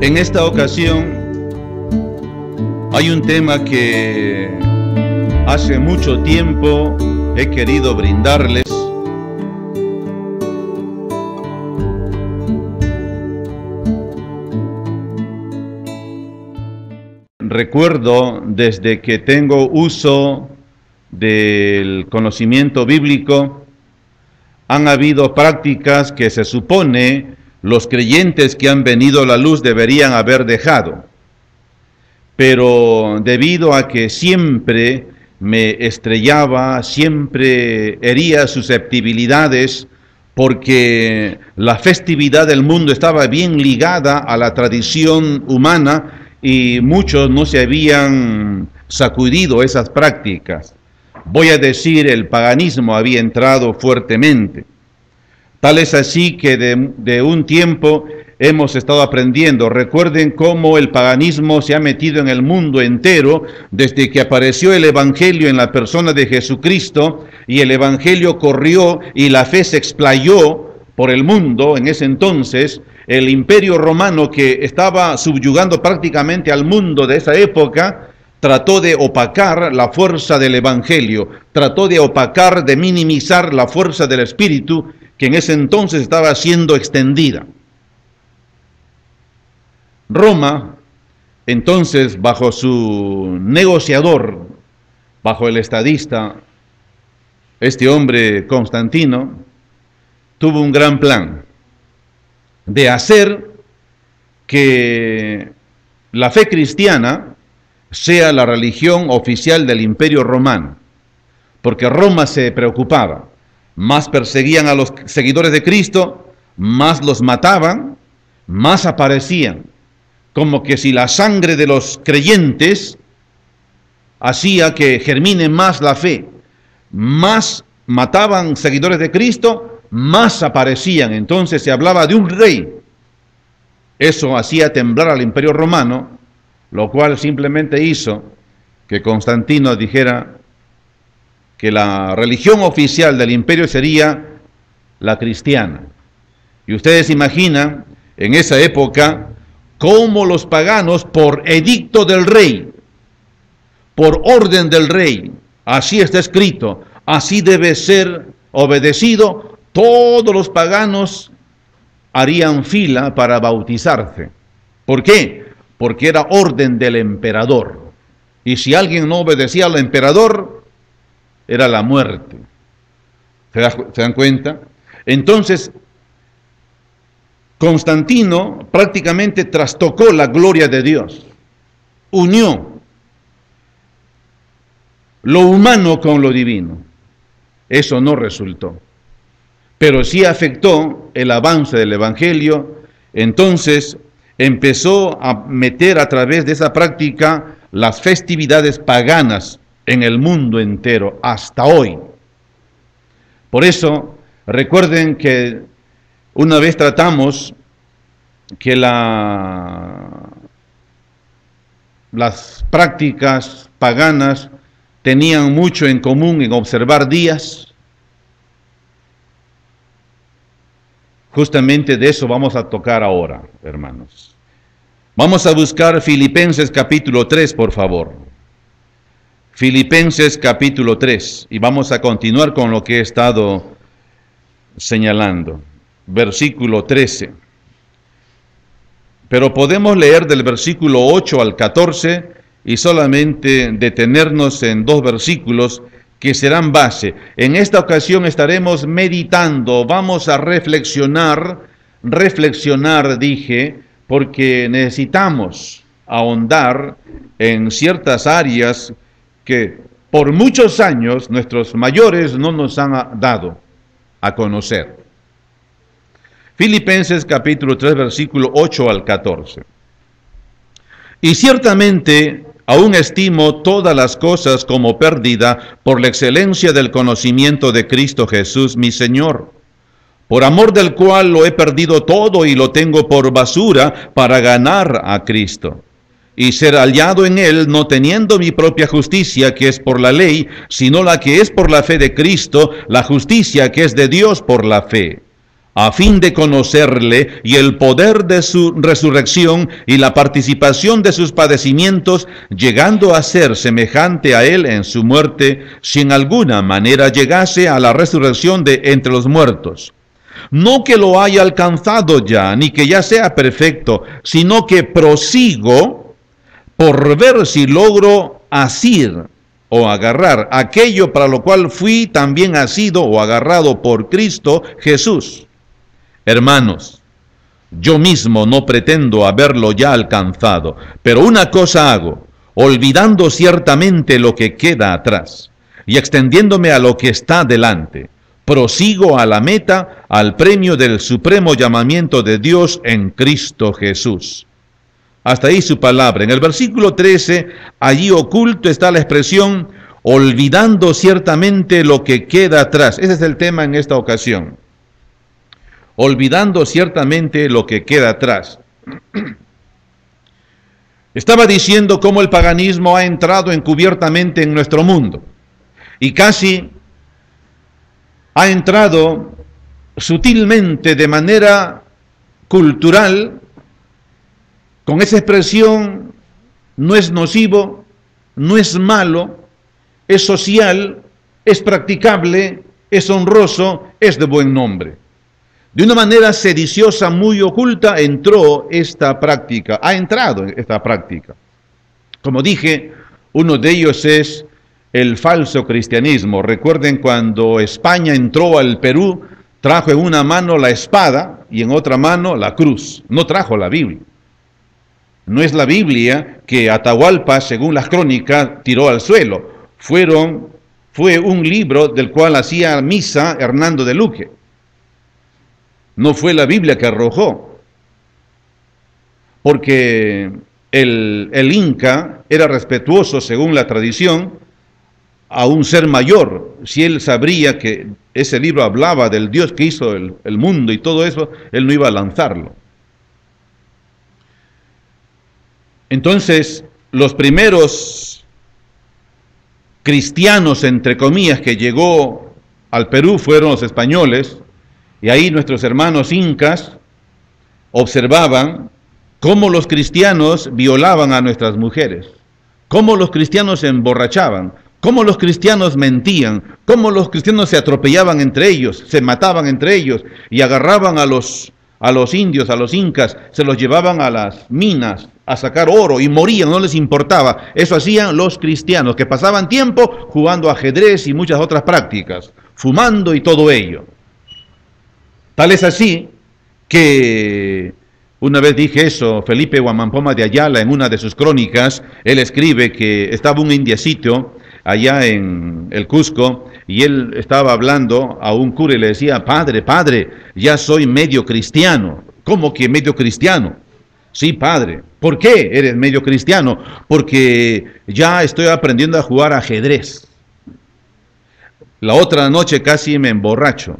En esta ocasión hay un tema que hace mucho tiempo he querido brindarles. Recuerdo desde que tengo uso del conocimiento bíblico, han habido prácticas que se supone los creyentes que han venido a la luz deberían haber dejado. Pero debido a que siempre me estrellaba, siempre hería susceptibilidades, porque la festividad del mundo estaba bien ligada a la tradición humana y muchos no se habían sacudido esas prácticas. Voy a decir, el paganismo había entrado fuertemente. Tal es así que de un tiempo hemos estado aprendiendo. Recuerden cómo el paganismo se ha metido en el mundo entero desde que apareció el Evangelio en la persona de Jesucristo, y el Evangelio corrió y la fe se explayó por el mundo. En ese entonces, el Imperio Romano, que estaba subyugando prácticamente al mundo de esa época, trató de opacar la fuerza del Evangelio, trató de opacar, de minimizar la fuerza del Espíritu, que en ese entonces estaba siendo extendida. Roma, entonces, bajo su negociador, bajo el estadista, este hombre Constantino, tuvo un gran plan de hacer que la fe cristiana sea la religión oficial del Imperio Romano, porque Roma se preocupaba. Más perseguían a los seguidores de Cristo, más los mataban, más aparecían. Como que si la sangre de los creyentes hacía que germine más la fe. Más mataban seguidores de Cristo, más aparecían. Entonces se hablaba de un rey. Eso hacía temblar al Imperio Romano, lo cual simplemente hizo que Constantino dijera que la religión oficial del imperio sería la cristiana. Y ustedes imaginan en esa época cómo los paganos, por edicto del rey, por orden del rey, así está escrito, así debe ser obedecido, todos los paganos harían fila para bautizarse. ¿Por qué? Porque era orden del emperador. Y si alguien no obedecía al emperador, era la muerte. ¿Se dan cuenta? Entonces, Constantino prácticamente trastocó la gloria de Dios. Unió lo humano con lo divino. Eso no resultó. Pero sí afectó el avance del Evangelio. Entonces, empezó a meter a través de esa práctica las festividades paganas en el mundo entero, hasta hoy. Por eso, recuerden que una vez tratamos que las prácticas paganas tenían mucho en común en observar días. Justamente de eso vamos a tocar ahora, hermanos. Vamos a buscar Filipenses capítulo 3, por favor. Filipenses capítulo 3, y vamos a continuar con lo que he estado señalando. Versículo 13. Pero podemos leer del versículo 8 al 14 y solamente detenernos en dos versículos que serán base. En esta ocasión estaremos meditando, vamos a reflexionar, dije, porque necesitamos ahondar en ciertas áreas que por muchos años nuestros mayores no nos han dado a conocer. Filipenses capítulo 3, versículo 8 al 14. Y ciertamente aún estimo todas las cosas como pérdida por la excelencia del conocimiento de Cristo Jesús mi Señor, por amor del cual lo he perdido todo y lo tengo por basura para ganar a Cristo y ser hallado en él, no teniendo mi propia justicia que es por la ley, sino la que es por la fe de Cristo, la justicia que es de Dios por la fe, a fin de conocerle y el poder de su resurrección y la participación de sus padecimientos, llegando a ser semejante a él en su muerte, si en alguna manera llegase a la resurrección de entre los muertos. No que lo haya alcanzado ya, ni que ya sea perfecto, sino que prosigo por ver si logro asir o agarrar aquello para lo cual fui también asido o agarrado por Cristo Jesús. Hermanos, yo mismo no pretendo haberlo ya alcanzado, pero una cosa hago, olvidando ciertamente lo que queda atrás y extendiéndome a lo que está delante, prosigo a la meta, al premio del supremo llamamiento de Dios en Cristo Jesús. Hasta ahí su palabra. En el versículo 13, allí oculto está la expresión, olvidando ciertamente lo que queda atrás. Ese es el tema en esta ocasión. Olvidando ciertamente lo que queda atrás. Estaba diciendo cómo el paganismo ha entrado encubiertamente en nuestro mundo y casi ha entrado sutilmente de manera cultural con esa expresión: no es nocivo, no es malo, es social, es practicable, es honroso, es de buen nombre. De una manera sediciosa muy oculta entró esta práctica, ha entrado esta práctica. Como dije, uno de ellos es el falso cristianismo. Recuerden cuando España entró al Perú, trajo en una mano la espada y en otra mano la cruz. No trajo la Biblia. No es la Biblia que Atahualpa, según las crónicas, tiró al suelo. Fue un libro del cual hacía misa Hernando de Luque. No fue la Biblia que arrojó, porque el Inca era respetuoso, según la tradición, a un ser mayor. Si él sabría que ese libro hablaba del Dios que hizo el mundo y todo eso, él no iba a lanzarlo. Entonces, los primeros cristianos, entre comillas, que llegó al Perú fueron los españoles. Y ahí nuestros hermanos incas observaban cómo los cristianos violaban a nuestras mujeres, cómo los cristianos se emborrachaban, cómo los cristianos mentían, cómo los cristianos se atropellaban entre ellos, se mataban entre ellos y agarraban a los indios, a los incas, se los llevaban a las minas a sacar oro y morían, no les importaba. Eso hacían los cristianos, que pasaban tiempo jugando ajedrez y muchas otras prácticas, fumando y todo ello. Tal es así que, una vez dije eso, Felipe Guamampoma de Ayala, en una de sus crónicas, él escribe que estaba un indiecito allá en el Cusco, y él estaba hablando a un cura y le decía: padre, ya soy medio cristiano. ¿Cómo que medio cristiano? Sí, padre. ¿Por qué eres medio cristiano? Porque ya estoy aprendiendo a jugar ajedrez. La otra noche casi me emborracho.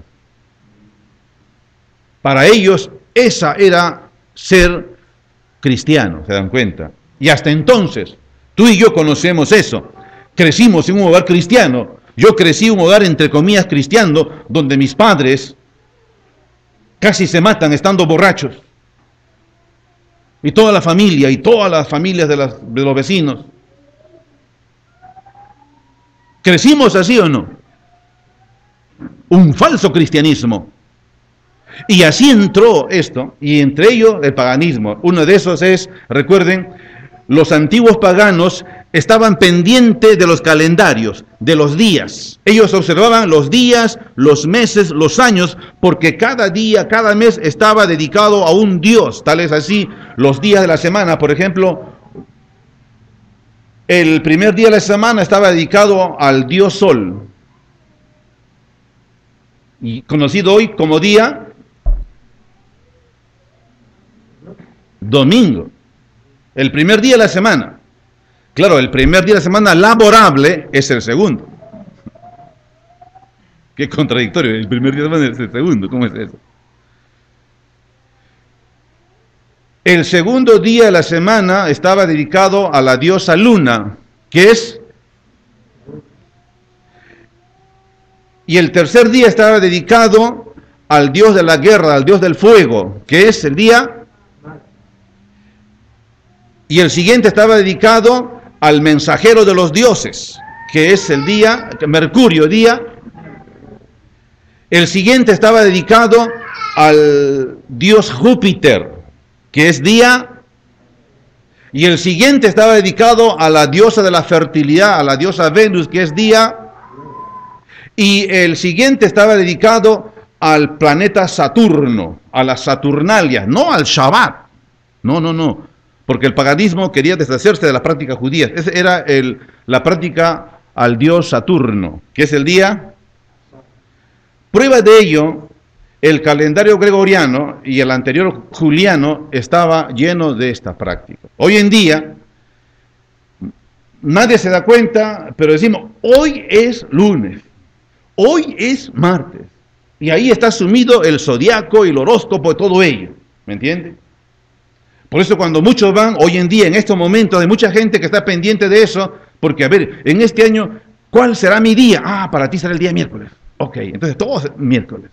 Para ellos, esa era ser cristiano, ¿se dan cuenta? Y hasta entonces, tú y yo conocemos eso. Crecimos en un hogar cristiano. Yo crecí en un hogar, entre comillas, cristiano, donde mis padres casi se matan estando borrachos. Y toda la familia, y todas las familias de los vecinos. ¿Crecimos así o no? Un falso cristianismo. Y así entró esto, y entre ellos el paganismo. Uno de esos es, recuerden, los antiguos paganos estaban pendientes de los calendarios, de los días. Ellos observaban los días, los meses, los años, porque cada día, cada mes estaba dedicado a un dios. Tal es así, los días de la semana, por ejemplo, el primer día de la semana estaba dedicado al dios Sol, y conocido hoy como día domingo, el primer día de la semana. Claro, el primer día de la semana laborable es el segundo. Qué contradictorio, el primer día de la semana es el segundo, ¿cómo es eso? El segundo día de la semana estaba dedicado a la diosa Luna, que es... Y el tercer día estaba dedicado al dios de la guerra, al dios del fuego, que es el día. Y el siguiente estaba dedicado al mensajero de los dioses, que es el día, Mercurio, día. El siguiente estaba dedicado al dios Júpiter, que es día. Y el siguiente estaba dedicado a la diosa de la fertilidad, a la diosa Venus, que es día. Y el siguiente estaba dedicado al planeta Saturno, a las Saturnalias, no al Shabbat. No, porque el paganismo quería deshacerse de las prácticas judías. Esa era la práctica al dios Saturno, que es el día. Prueba de ello, el calendario gregoriano y el anterior juliano estaba lleno de esta práctica. Hoy en día, nadie se da cuenta, pero decimos, hoy es lunes, hoy es martes. Y ahí está sumido el zodiaco y el horóscopo y todo ello, ¿me entiende? Por eso cuando muchos van, hoy en día, en estos momentos, hay mucha gente que está pendiente de eso, porque a ver, en este año, ¿cuál será mi día? Ah, para ti será el día miércoles. Ok, entonces todo es miércoles.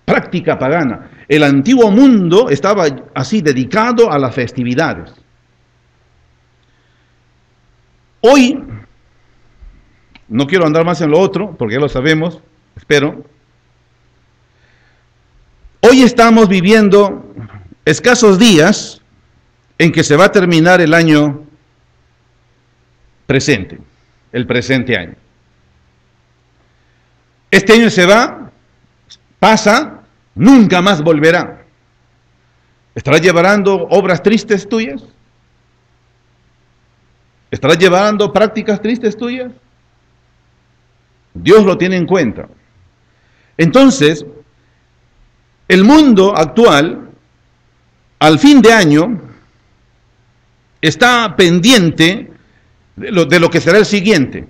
Práctica pagana. El antiguo mundo estaba así dedicado a las festividades. Hoy, no quiero andar más en lo otro, porque ya lo sabemos, espero. Hoy estamos viviendo escasos días en que se va a terminar el año presente, el presente año. Este año se va, pasa, nunca más volverá. ¿Estarás llevando obras tristes tuyas? ¿Estarás llevando prácticas tristes tuyas? Dios lo tiene en cuenta. Entonces, el mundo actual, al fin de año, está pendiente de lo que será el siguiente.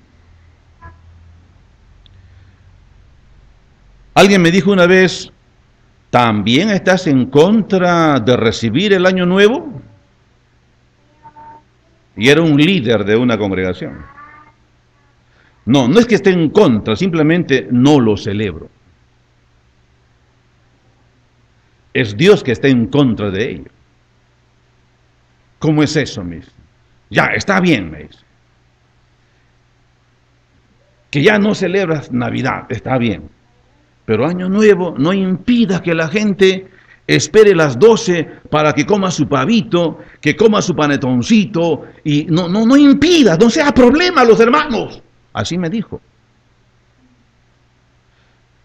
Alguien me dijo una vez, ¿también estás en contra de recibir el año nuevo? Y era un líder de una congregación. No es que esté en contra, simplemente no lo celebro. Es Dios que está en contra de ello. ¿Cómo es eso, mis? Ya, está bien, me dice. Que ya no celebras Navidad, está bien. Pero Año Nuevo no impida que la gente espere las 12 para que coma su pavito, que coma su panetoncito, y no impida, no sea problema los hermanos. Así me dijo.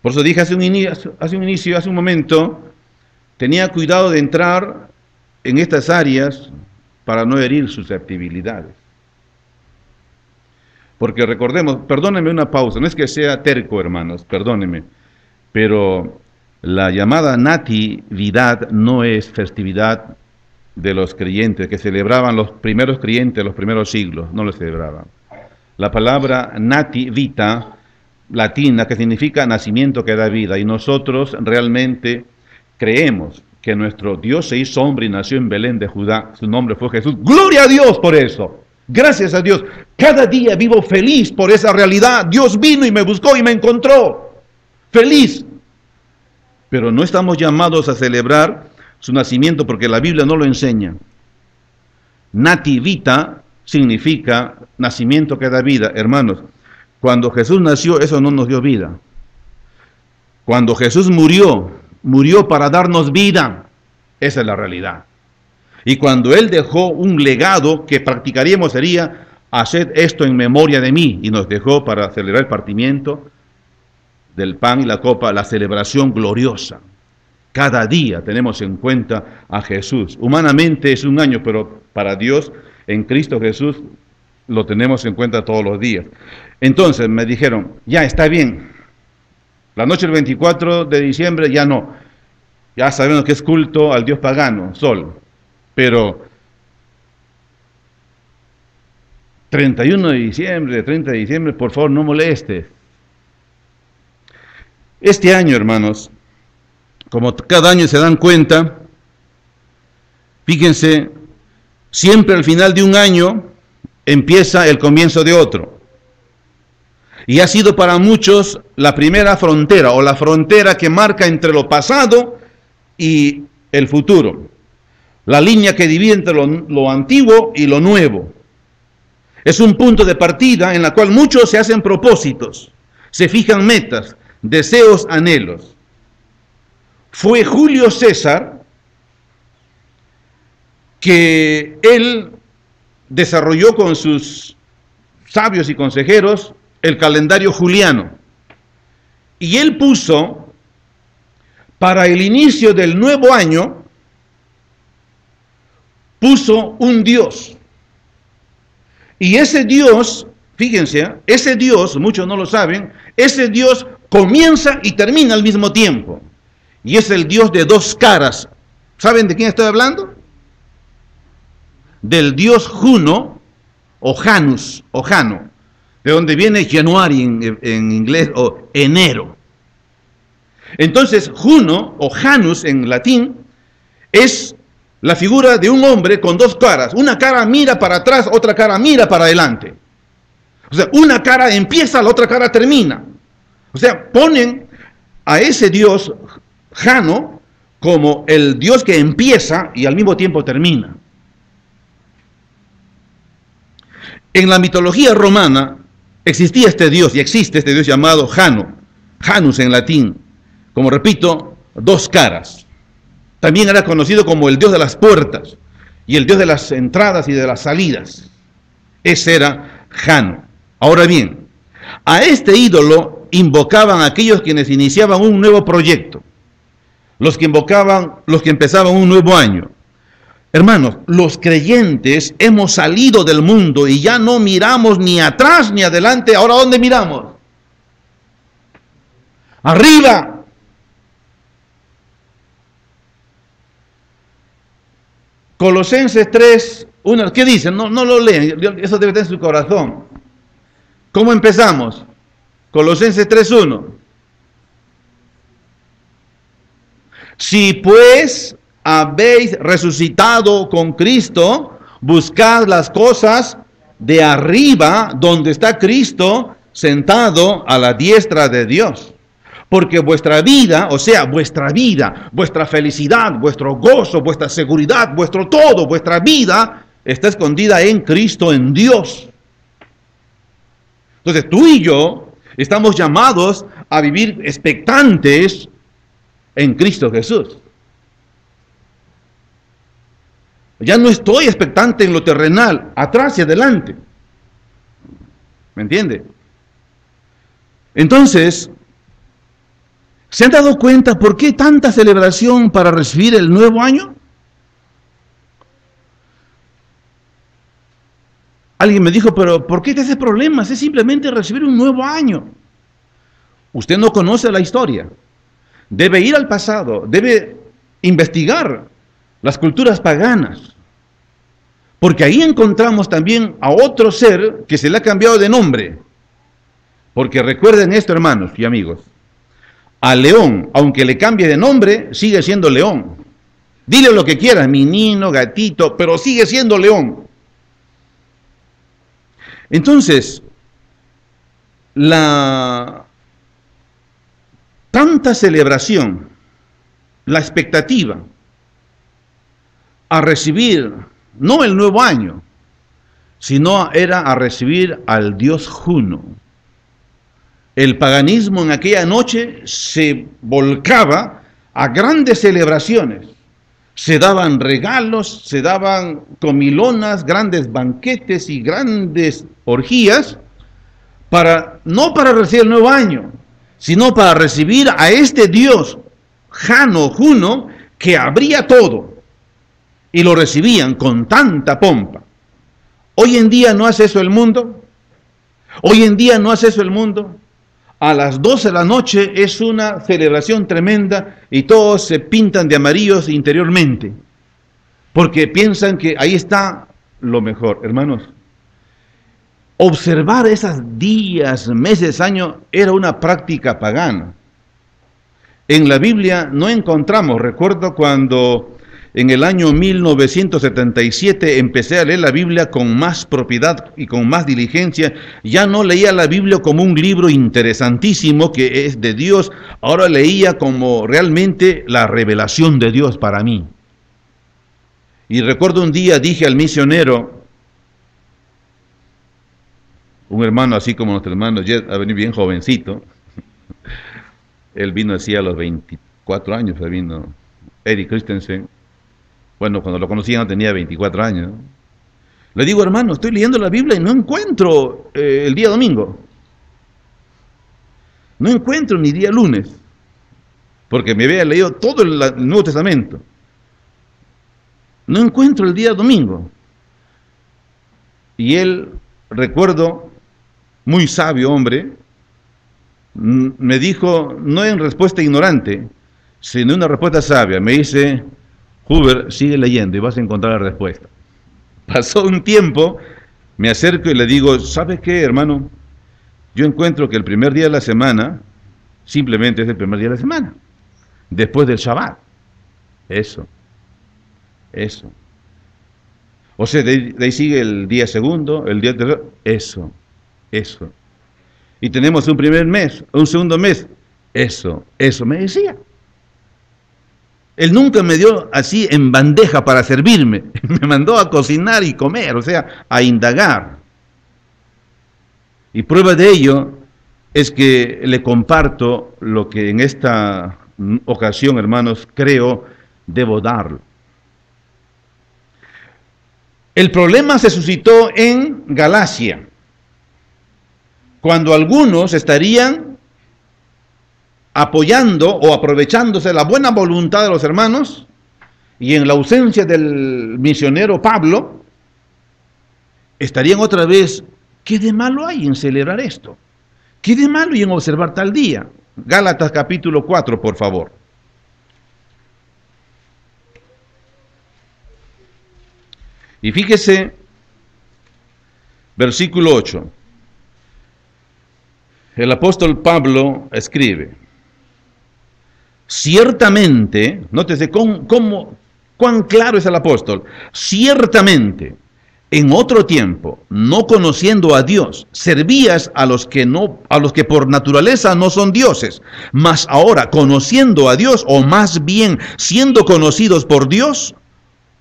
Por eso dije hace un momento, tenía cuidado de entrar en estas áreas para no herir susceptibilidades. Porque recordemos, perdónenme una pausa, no es que sea terco, hermanos, perdónenme, pero la llamada natividad no es festividad de los creyentes, que celebraban los primeros creyentes, los primeros siglos, no lo celebraban. La palabra nativita, latina, que significa nacimiento que da vida, y nosotros realmente creemos que nuestro Dios se hizo hombre y nació en Belén de Judá, su nombre fue Jesús. ¡Gloria a Dios por eso! Gracias a Dios. Cada día vivo feliz por esa realidad. Dios vino y me buscó y me encontró. Feliz. Pero no estamos llamados a celebrar su nacimiento porque la Biblia no lo enseña. Nativita significa nacimiento que da vida. Hermanos, cuando Jesús nació, eso no nos dio vida. Cuando Jesús murió para darnos vida. Esa es la realidad. Y cuando Él dejó un legado que practicaríamos sería, haced esto en memoria de mí. Y nos dejó para celebrar el partimiento del pan y la copa, la celebración gloriosa. Cada día tenemos en cuenta a Jesús. Humanamente es un año, pero para Dios, en Cristo Jesús, lo tenemos en cuenta todos los días. Entonces me dijeron, ya está bien, la noche del 24 de diciembre ya no. Ya sabemos que es culto al dios pagano, Sol. Pero 31 de diciembre, 30 de diciembre, por favor no moleste. Este año, hermanos, como cada año se dan cuenta, fíjense, siempre al final de un año empieza el comienzo de otro. Y ha sido para muchos la primera frontera o la frontera que marca entre lo pasado y el futuro. La línea que divide entre lo antiguo y lo nuevo. Es un punto de partida en la cual muchos se hacen propósitos, se fijan metas, deseos, anhelos. Fue Julio César que él desarrolló con sus sabios y consejeros el calendario juliano. Y él puso para el inicio del nuevo año, puso un Dios. Y ese Dios, fíjense, ese Dios, muchos no lo saben, ese Dios comienza y termina al mismo tiempo. Y es el Dios de dos caras. ¿Saben de quién estoy hablando? Del Dios Juno, o Janus, o Jano, de donde viene January en inglés, o enero. Entonces, Juno, o Janus en latín, es la figura de un hombre con dos caras. Una cara mira para atrás, otra cara mira para adelante. O sea, una cara empieza, la otra cara termina. O sea, ponen a ese Dios, Jano, como el Dios que empieza y al mismo tiempo termina. En la mitología romana existía este Dios y existe este Dios llamado Jano, Janus en latín, como repito, dos caras. También era conocido como el Dios de las puertas y el Dios de las entradas y de las salidas. Ese era Jano. Ahora bien, a este ídolo invocaban a aquellos quienes iniciaban un nuevo proyecto, los que empezaban un nuevo año. Hermanos, los creyentes hemos salido del mundo y ya no miramos ni atrás ni adelante. ¿Ahora dónde miramos? Arriba. Colosenses 3, 1, ¿qué dice? No lo leen, eso debe estar en su corazón. ¿Cómo empezamos? Colosenses 3, 1. Si pues habéis resucitado con Cristo, buscad las cosas de arriba, donde está Cristo sentado a la diestra de Dios. Porque vuestra vida, o sea, vuestra vida, vuestra felicidad, vuestro gozo, vuestra seguridad, vuestro todo, vuestra vida está escondida en Cristo, en Dios. Entonces tú y yo estamos llamados a vivir expectantes en Cristo Jesús. Ya no estoy expectante en lo terrenal, atrás y adelante. ¿Me entiende? Entonces, ¿se han dado cuenta por qué tanta celebración para recibir el nuevo año? Alguien me dijo, pero ¿por qué te hace problemas? Es simplemente recibir un nuevo año. Usted no conoce la historia. Debe ir al pasado, debe investigar las culturas paganas. Porque ahí encontramos también a otro ser que se le ha cambiado de nombre. Porque recuerden esto, hermanos y amigos. Al león, aunque le cambie de nombre, sigue siendo león. Dile lo que quieras, menino, gatito, pero sigue siendo león. Entonces, tanta celebración, la expectativa a recibir, no el nuevo año, sino era a recibir al Dios Juno. El paganismo en aquella noche se volcaba a grandes celebraciones. Se daban regalos, se daban comilonas, grandes banquetes y grandes orgías, no para recibir el nuevo año, sino para recibir a este Dios, Jano, Juno, que abría todo. Y lo recibían con tanta pompa. Hoy en día no hace eso el mundo. Hoy en día no hace eso el mundo. A las 12 de la noche es una celebración tremenda y todos se pintan de amarillos interiormente. Porque piensan que ahí está lo mejor. Hermanos, observar esos días, meses, años era una práctica pagana. En la Biblia no encontramos, recuerdo cuando en el año 1977 empecé a leer la Biblia con más propiedad y con más diligencia. Ya no leía la Biblia como un libro interesantísimo que es de Dios, ahora leía como realmente la revelación de Dios para mí. Y recuerdo un día dije al misionero, un hermano así como nuestro hermano Jet, ha venido bien jovencito, él vino así a los 24 años, vino Eddie Christensen. Bueno, cuando lo conocían tenía 24 años. Le digo, hermano, estoy leyendo la Biblia y no encuentro el día domingo. No encuentro ni día lunes. Porque me había leído todo el Nuevo Testamento. No encuentro el día domingo. Y él, recuerdo, muy sabio hombre, me dijo, no en respuesta ignorante, sino una respuesta sabia. Me dice, Huber, sigue leyendo y vas a encontrar la respuesta. Pasó un tiempo, me acerco y le digo, ¿sabe qué, hermano? Yo encuentro que el primer día de la semana, simplemente es el primer día de la semana, después del Shabbat. Eso. O sea, de ahí sigue el día segundo, el día tercero, eso. Y tenemos un primer mes, un segundo mes, eso me decía. Él nunca me dio así en bandeja para servirme, me mandó a cocinar y comer, o sea, a indagar. Y prueba de ello es que le comparto lo que en esta ocasión, hermanos, creo debo darlo. El problema se suscitó en Galacia, cuando algunos estarían apoyando o aprovechándose de la buena voluntad de los hermanos, y en la ausencia del misionero Pablo, estarían otra vez, ¿qué de malo hay en celebrar esto? ¿Qué de malo hay en observar tal día? Gálatas capítulo 4, por favor. Y fíjese, versículo 8. El apóstol Pablo escribe, ciertamente, nótese cuán claro es el apóstol, ciertamente, en otro tiempo, no conociendo a Dios, servías a los que por naturaleza no son dioses, mas ahora, conociendo a Dios, o más bien, siendo conocidos por Dios,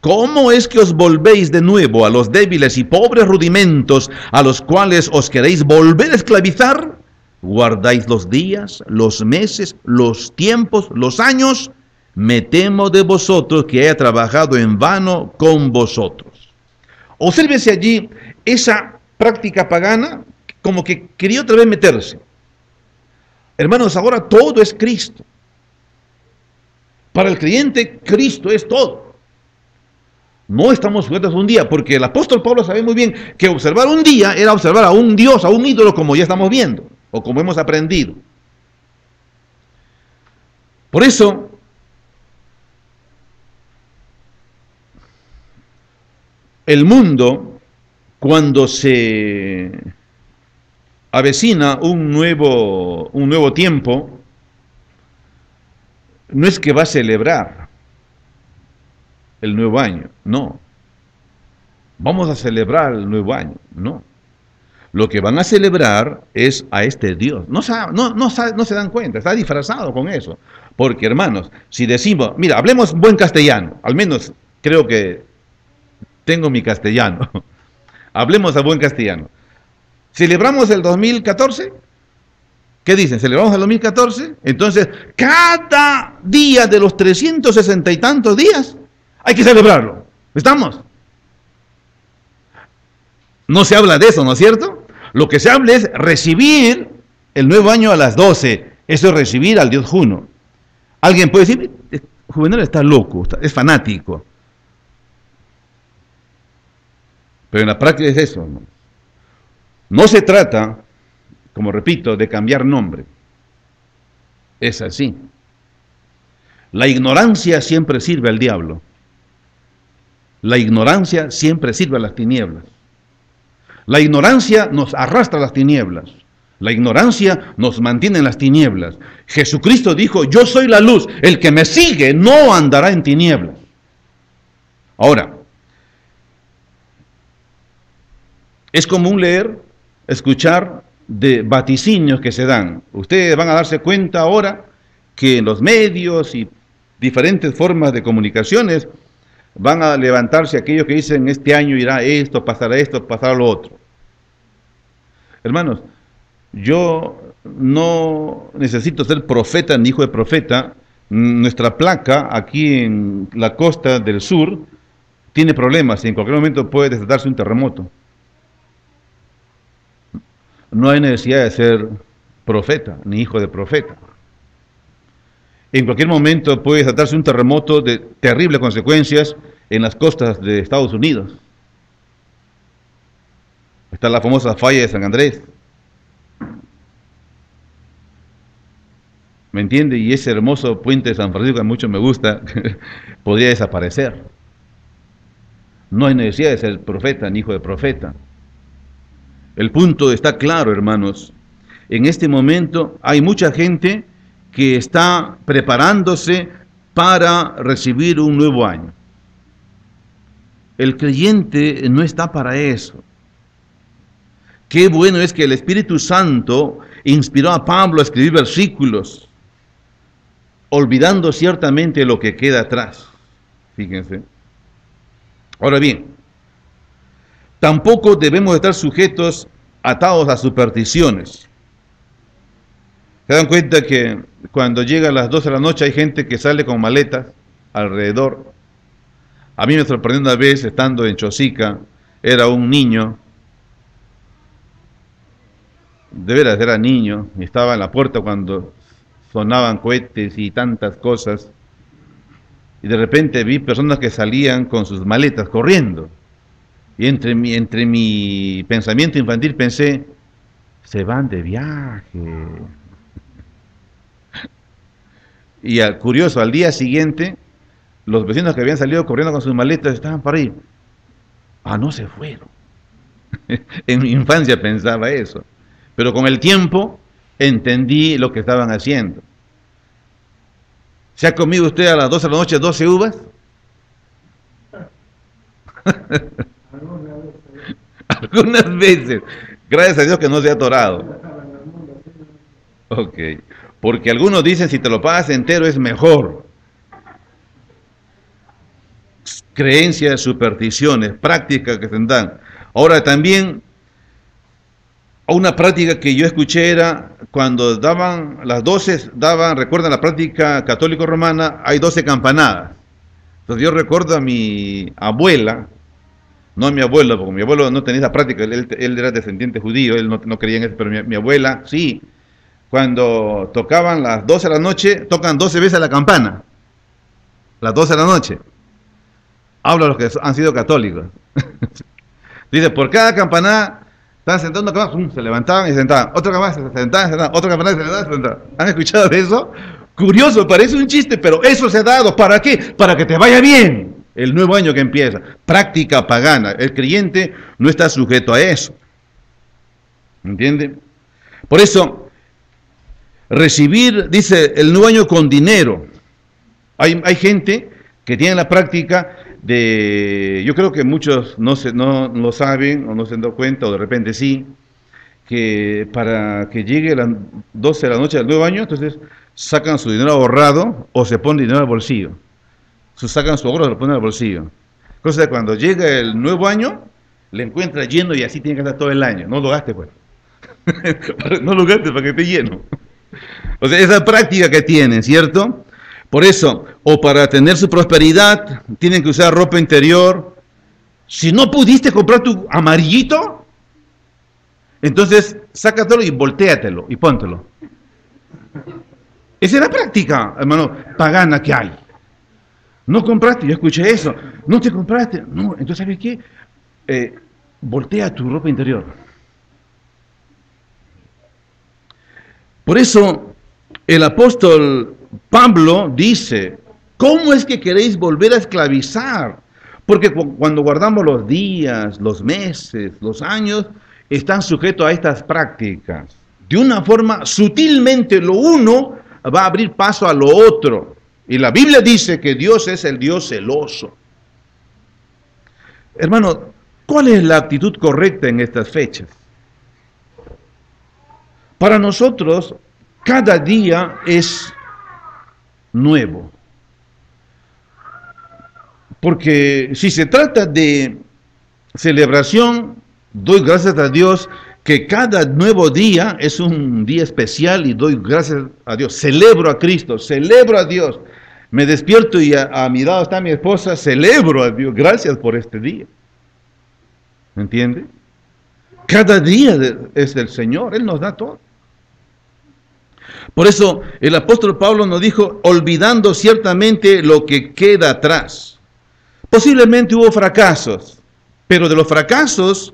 ¿cómo es que os volvéis de nuevo a los débiles y pobres rudimentos a los cuales os queréis volver a esclavizar? ¿Guardáis los días, los meses, los tiempos, los años? Me temo de vosotros que haya trabajado en vano con vosotros. Obsérvese allí esa práctica pagana, como que quería otra vez meterse. Hermanos, ahora todo es Cristo. Para el creyente, Cristo es todo. No estamos sujetos a un día, porque el apóstol Pablo sabe muy bien que observar un día era observar a un Dios, a un ídolo, como ya estamos viendo, o como hemos aprendido. Por eso, el mundo, cuando se avecina un nuevo tiempo, no es que va a celebrar el nuevo año, no. Vamos a celebrar el nuevo año, no. Lo que van a celebrar es a este Dios. No se dan cuenta, está disfrazado con eso. Porque, hermanos, si decimos, mira, hablemos buen castellano, al menos creo que tengo mi castellano. Hablemos a buen castellano. ¿Celebramos el 2014? ¿Qué dicen? ¿Celebramos el 2014? Entonces, cada día de los 360 y tantos días hay que celebrarlo. ¿Estamos? No se habla de eso, ¿no es cierto? Lo que se habla es recibir el nuevo año a las 12. Eso es recibir al Dios Juno. Alguien puede decir, Juvenal está loco, es fanático. Pero en la práctica es eso, ¿no? No se trata, como repito, de cambiar nombre. Es así. La ignorancia siempre sirve al diablo. La ignorancia siempre sirve a las tinieblas. La ignorancia nos arrastra a las tinieblas. La ignorancia nos mantiene en las tinieblas. Jesucristo dijo, yo soy la luz, el que me sigue no andará en tinieblas. Ahora, es común leer, escuchar de vaticinios que se dan. Ustedes van a darse cuenta ahora que en los medios y diferentes formas de comunicaciones van a levantarse aquellos que dicen este año irá esto, pasará lo otro. Hermanos, yo no necesito ser profeta ni hijo de profeta. Nuestra placa aquí en la costa del sur tiene problemas y en cualquier momento puede desatarse un terremoto. No hay necesidad de ser profeta ni hijo de profeta. En cualquier momento puede desatarse un terremoto de terribles consecuencias en las costas de Estados Unidos. Está la famosa falla de San Andrés. ¿Me entiende? Y ese hermoso puente de San Francisco que mucho me gusta, podría desaparecer. No hay necesidad de ser profeta ni hijo de profeta. El punto está claro, hermanos. En este momento hay mucha gente que está preparándose para recibir un nuevo año. El creyente no está para eso. Qué bueno es que el Espíritu Santo inspiró a Pablo a escribir versículos, olvidando ciertamente lo que queda atrás. Fíjense. Ahora bien, tampoco debemos estar sujetos, atados a supersticiones. ¿Se dan cuenta que cuando llega a las 12 de la noche hay gente que sale con maletas alrededor? A mí me sorprendió una vez, estando en Chosica, era un niño, de veras era niño, y estaba en la puerta cuando sonaban cohetes y tantas cosas, y de repente vi personas que salían con sus maletas corriendo, y entre mi pensamiento infantil pensé, se van de viaje. Y curioso, al día siguiente, los vecinos que habían salido corriendo con sus maletas estaban para ahí. No se fueron. En mi infancia pensaba eso. Pero con el tiempo entendí lo que estaban haciendo. ¿Se ha comido usted a las 12 de la noche 12 uvas? Algunas veces. Gracias a Dios que no se ha atorado. Ok. Porque algunos dicen si te lo pagas entero es mejor. Creencias, supersticiones, prácticas que se dan. Ahora también, una práctica que yo escuché era cuando daban las 12, recuerdan la práctica católico-romana, hay 12 campanadas. Entonces yo recuerdo a mi abuela, no a mi abuelo, porque mi abuelo no tenía esa práctica, él era descendiente judío, él no creía en eso, pero mi abuela sí. Cuando tocaban las 12 de la noche, tocan 12 veces la campana. Las 12 de la noche. Hablo a los que han sido católicos. Dice, por cada campanada, estaban sentados una campana, se levantaban y se sentaban. Otra campana, se sentaban, otra campana, se levantaban y se sentaban. ¿Han escuchado de eso? Curioso, parece un chiste, pero eso se ha dado. ¿Para qué? Para que te vaya bien el nuevo año que empieza. Práctica pagana. El creyente no está sujeto a eso. ¿Entiende? Por eso, recibir, dice, el nuevo año con dinero. Hay gente que tiene la práctica de, yo creo que muchos no lo saben o no se han dado cuenta o de repente sí, que para que llegue las 12 de la noche del nuevo año, entonces sacan su dinero ahorrado o se ponen dinero al bolsillo. Sacan su ahorro y se lo ponen al bolsillo. Cosa de cuando llega el nuevo año, le encuentra lleno y así tiene que estar todo el año. No lo gaste, pues. No lo gaste para que esté lleno. O sea, esa práctica que tienen, ¿cierto? Por eso, o para tener su prosperidad, tienen que usar ropa interior. Si no pudiste comprar tu amarillito, entonces sácatelo y voltéatelo y póntelo. Esa es la práctica, hermano, pagana que hay. No compraste, yo escuché eso. No te compraste. No, entonces, ¿sabes qué? Voltea tu ropa interior. Por eso, el apóstol Pablo dice, ¿cómo es que queréis volver a esclavizar? Porque cuando guardamos los días, los meses, los años, están sujetos a estas prácticas. De una forma, sutilmente, lo uno va a abrir paso a lo otro. Y la Biblia dice que Dios es el Dios celoso. Hermano, ¿cuál es la actitud correcta en estas fechas? Para nosotros, cada día es nuevo. Porque si se trata de celebración, doy gracias a Dios que cada nuevo día es un día especial y doy gracias a Dios. Celebro a Cristo, celebro a Dios. Me despierto y a mi lado está mi esposa, celebro a Dios. Gracias por este día. ¿Me entiende? Cada día es del Señor, Él nos da todo. Por eso el apóstol Pablo nos dijo, olvidando ciertamente lo que queda atrás. Posiblemente hubo fracasos, pero de los fracasos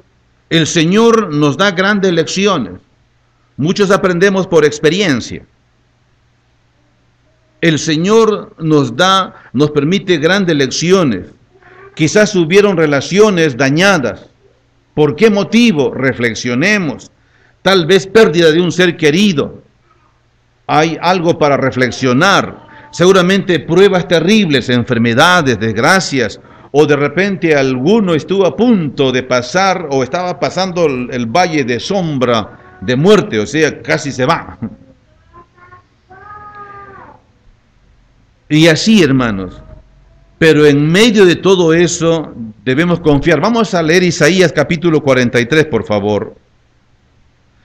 el Señor nos da grandes lecciones. Muchos aprendemos por experiencia. El Señor nos permite grandes lecciones. Quizás hubieron relaciones dañadas. ¿Por qué motivo? Reflexionemos. Tal vez pérdida de un ser querido. Hay algo para reflexionar. Seguramente pruebas terribles, enfermedades, desgracias, o de repente alguno estuvo a punto de pasar o estaba pasando el valle de sombra de muerte, o sea, casi se va. Y así, hermanos, pero en medio de todo eso debemos confiar. Vamos a leer Isaías capítulo 43, por favor.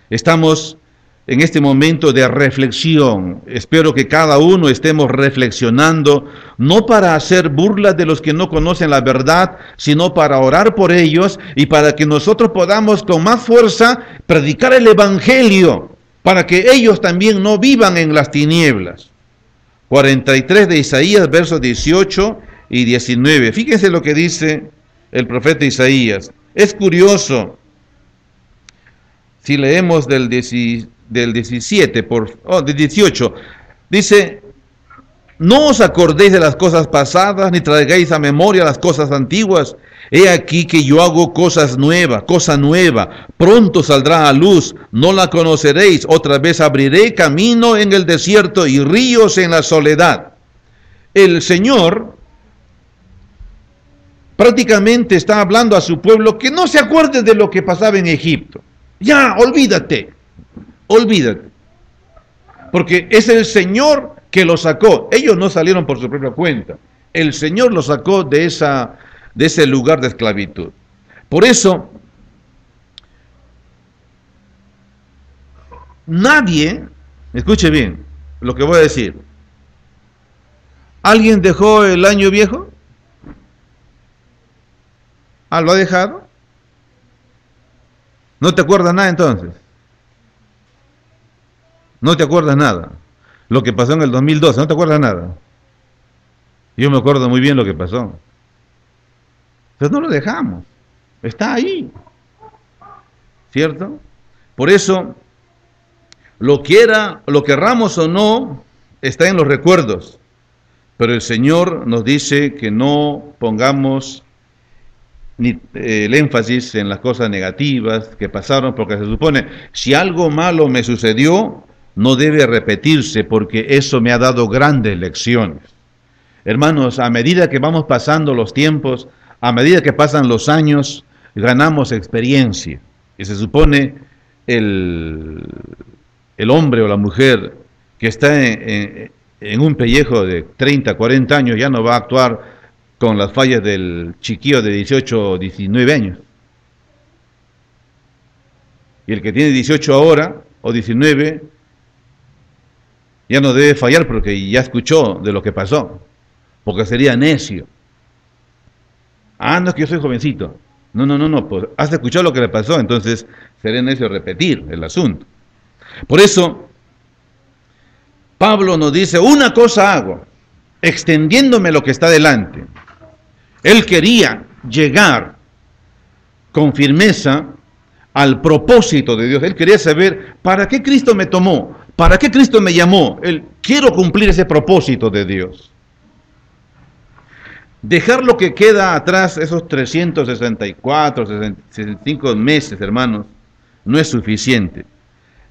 Estamos en este momento de reflexión. Espero que cada uno estemos reflexionando, no para hacer burlas de los que no conocen la verdad, sino para orar por ellos y para que nosotros podamos con más fuerza predicar el Evangelio, para que ellos también no vivan en las tinieblas. 43 de Isaías, versos 18 y 19. Fíjense lo que dice el profeta Isaías. Es curioso, si leemos del 18, dice, no os acordéis de las cosas pasadas, ni traigáis a memoria las cosas antiguas. He aquí que yo hago cosa nueva, pronto saldrá a luz, no la conoceréis, otra vez abriré camino en el desierto y ríos en la soledad. El Señor prácticamente está hablando a su pueblo que no se acuerde de lo que pasaba en Egipto. Ya, olvídate. Porque es el Señor que los sacó. Ellos no salieron por su propia cuenta. El Señor los sacó de ese lugar de esclavitud. Por eso, nadie, escuche bien lo que voy a decir. ¿Alguien dejó el año viejo? ¿Lo ha dejado? ¿No te acuerdas nada entonces? No te acuerdas nada. Lo que pasó en el 2012, no te acuerdas nada. Yo me acuerdo muy bien lo que pasó. Entonces no lo dejamos. Está ahí. ¿Cierto? Por eso, lo querramos o no, está en los recuerdos. Pero el Señor nos dice que no pongamos el énfasis en las cosas negativas que pasaron, porque se supone, si algo malo me sucedió, no debe repetirse, porque eso me ha dado grandes lecciones. Hermanos, a medida que vamos pasando los tiempos, a medida que pasan los años, ganamos experiencia. Y se supone el hombre o la mujer que está en un pellejo de 30, 40 años, ya no va a actuar con las fallas del chiquillo de 18 o 19 años. Y el que tiene 18 ahora, o 19, ya no debe fallar porque ya escuchó de lo que pasó, porque sería necio. No es que yo soy jovencito. No, pues has escuchado lo que le pasó, entonces sería necio repetir el asunto. Por eso, Pablo nos dice, una cosa hago, extendiéndome lo que está delante. Él quería llegar con firmeza al propósito de Dios. Él quería saber, ¿para qué Cristo me tomó? ¿Para qué Cristo me llamó? Quiero cumplir ese propósito de Dios. Dejar lo que queda atrás, esos 364, 65 meses, hermanos, no es suficiente.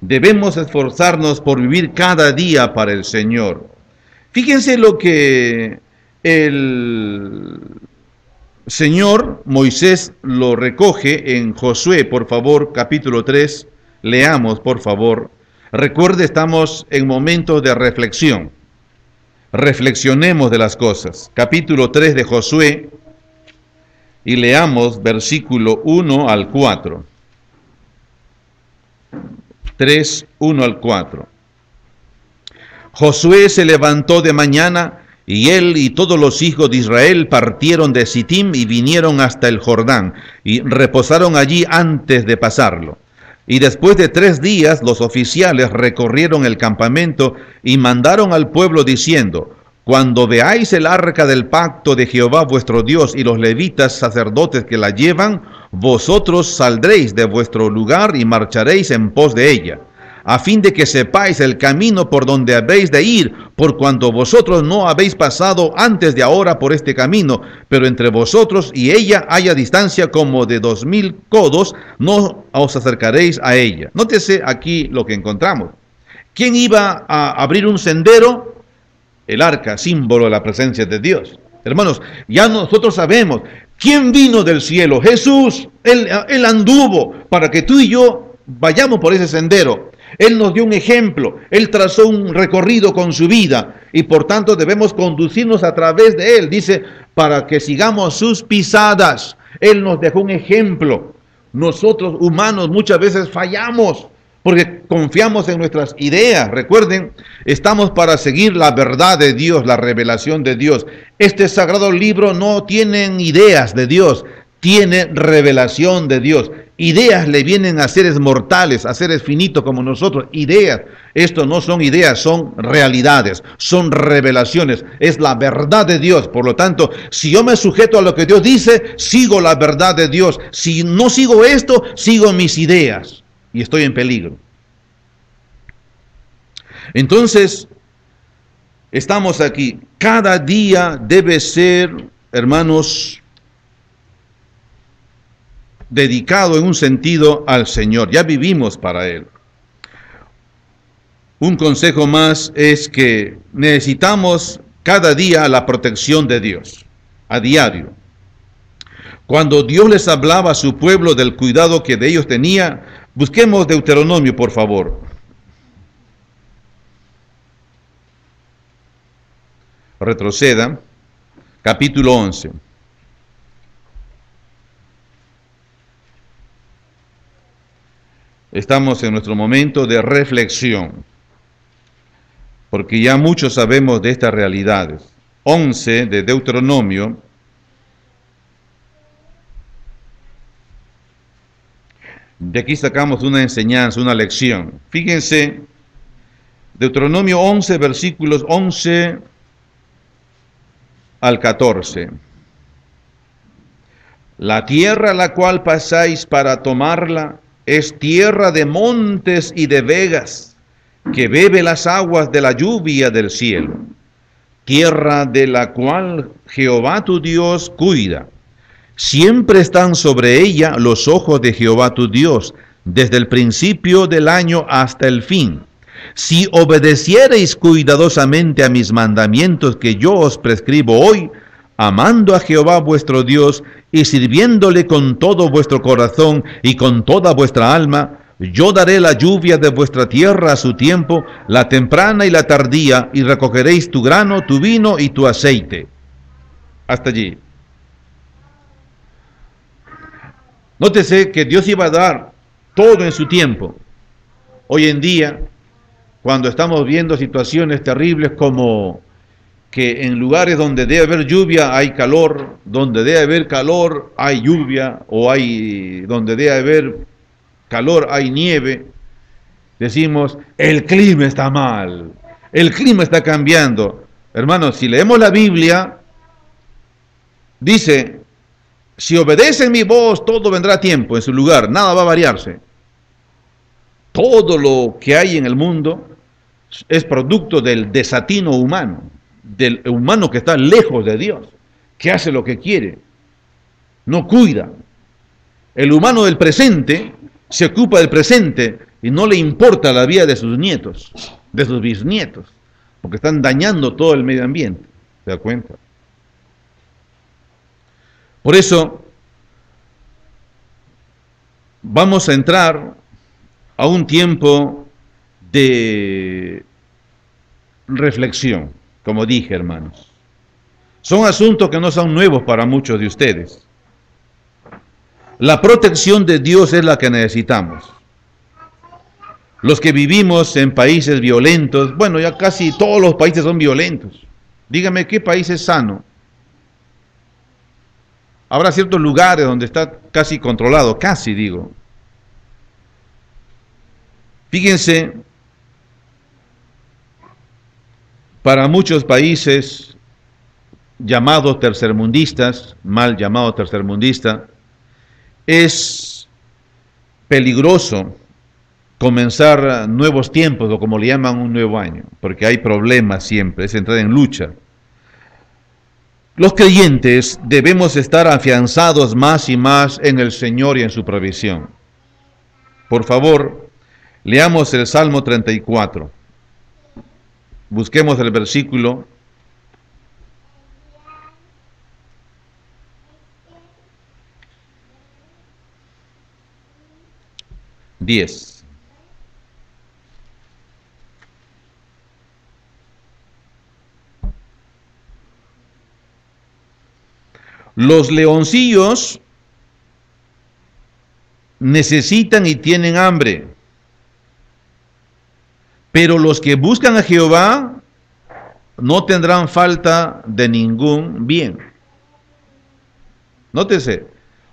Debemos esforzarnos por vivir cada día para el Señor. Fíjense lo que Señor, Moisés lo recoge en Josué, por favor, capítulo 3. Leamos, por favor. Recuerde, estamos en momentos de reflexión. Reflexionemos de las cosas. Capítulo 3 de Josué y leamos versículo 1 al 4. 3, 1 al 4. Josué se levantó de mañana, y él y todos los hijos de Israel partieron de Sittim y vinieron hasta el Jordán, y reposaron allí antes de pasarlo. Y después de 3 días los oficiales recorrieron el campamento y mandaron al pueblo diciendo: cuando veáis el arca del pacto de Jehová vuestro Dios y los levitas sacerdotes que la llevan, vosotros saldréis de vuestro lugar y marcharéis en pos de ella, a fin de que sepáis el camino por donde habéis de ir, por cuanto vosotros no habéis pasado antes de ahora por este camino, pero entre vosotros y ella haya distancia como de 2000 codos, no os acercaréis a ella. Nótese aquí lo que encontramos. ¿Quién iba a abrir un sendero? El arca, símbolo de la presencia de Dios. Hermanos, ya nosotros sabemos quién vino del cielo. Jesús. Él anduvo para que tú y yo vayamos por ese sendero. Él nos dio un ejemplo. Él trazó un recorrido con su vida y por tanto debemos conducirnos a través de él. Dice, para que sigamos sus pisadas. Él nos dejó un ejemplo. Nosotros humanos muchas veces fallamos porque confiamos en nuestras ideas. Recuerden, estamos para seguir la verdad de Dios, la revelación de Dios. Este sagrado libro no tiene ideas de Dios, tiene revelación de Dios. Ideas le vienen a seres mortales, a seres finitos como nosotros. Ideas. Esto no son ideas, son realidades, son revelaciones. Es la verdad de Dios. Por lo tanto, si yo me sujeto a lo que Dios dice, sigo la verdad de Dios. Si no sigo esto, sigo mis ideas. Y estoy en peligro. Entonces, estamos aquí. Cada día debe ser, hermanos, dedicado en un sentido al Señor. Ya vivimos para Él. Un consejo más es que necesitamos cada día la protección de Dios, a diario. Cuando Dios les hablaba a su pueblo del cuidado que de ellos tenía, busquemos Deuteronomio, por favor. Retroceda, capítulo 11. Estamos en nuestro momento de reflexión, porque ya muchos sabemos de estas realidades. 11 de Deuteronomio. De aquí sacamos una enseñanza, una lección. Fíjense, Deuteronomio 11, versículos 11 al 14. La tierra a la cual pasáis para tomarla es tierra de montes y de vegas, que bebe las aguas de la lluvia del cielo. Tierra de la cual Jehová tu Dios cuida. Siempre están sobre ella los ojos de Jehová tu Dios, desde el principio del año hasta el fin. Si obedeciereis cuidadosamente a mis mandamientos que yo os prescribo hoy, amando a Jehová vuestro Dios y sirviéndole con todo vuestro corazón y con toda vuestra alma, yo daré la lluvia de vuestra tierra a su tiempo, la temprana y la tardía, y recogeréis tu grano, tu vino y tu aceite. Hasta allí. Nótese que Dios iba a dar todo en su tiempo. Hoy en día, cuando estamos viendo situaciones terribles como que en lugares donde debe haber lluvia hay calor, donde debe haber calor hay lluvia, o donde debe haber calor hay nieve, decimos, el clima está mal, el clima está cambiando. Hermanos, si leemos la Biblia, dice, si obedecen mi voz, todo vendrá a tiempo en su lugar, nada va a variarse. Todo lo que hay en el mundo es producto del desatino humano, del humano que está lejos de Dios, que hace lo que quiere, no cuida. El humano del presente se ocupa del presente y no le importa la vida de sus nietos, de sus bisnietos, porque están dañando todo el medio ambiente. ¿Se da cuenta? Por eso vamos a entrar a un tiempo de reflexión, como dije, hermanos. Son asuntos que no son nuevos para muchos de ustedes. La protección de Dios es la que necesitamos. Los que vivimos en países violentos, bueno, ya casi todos los países son violentos. Dígame, ¿qué país es sano? Habrá ciertos lugares donde está casi controlado, casi digo. Fíjense, para muchos países llamados tercermundistas, mal llamados tercermundistas, es peligroso comenzar nuevos tiempos, o como le llaman un nuevo año, porque hay problemas siempre, es entrar en lucha. Los creyentes debemos estar afianzados más y más en el Señor y en su provisión. Por favor, leamos el Salmo 34. Busquemos el versículo 10. Los leoncillos necesitan y tienen hambre, pero los que buscan a Jehová no tendrán falta de ningún bien. Nótese,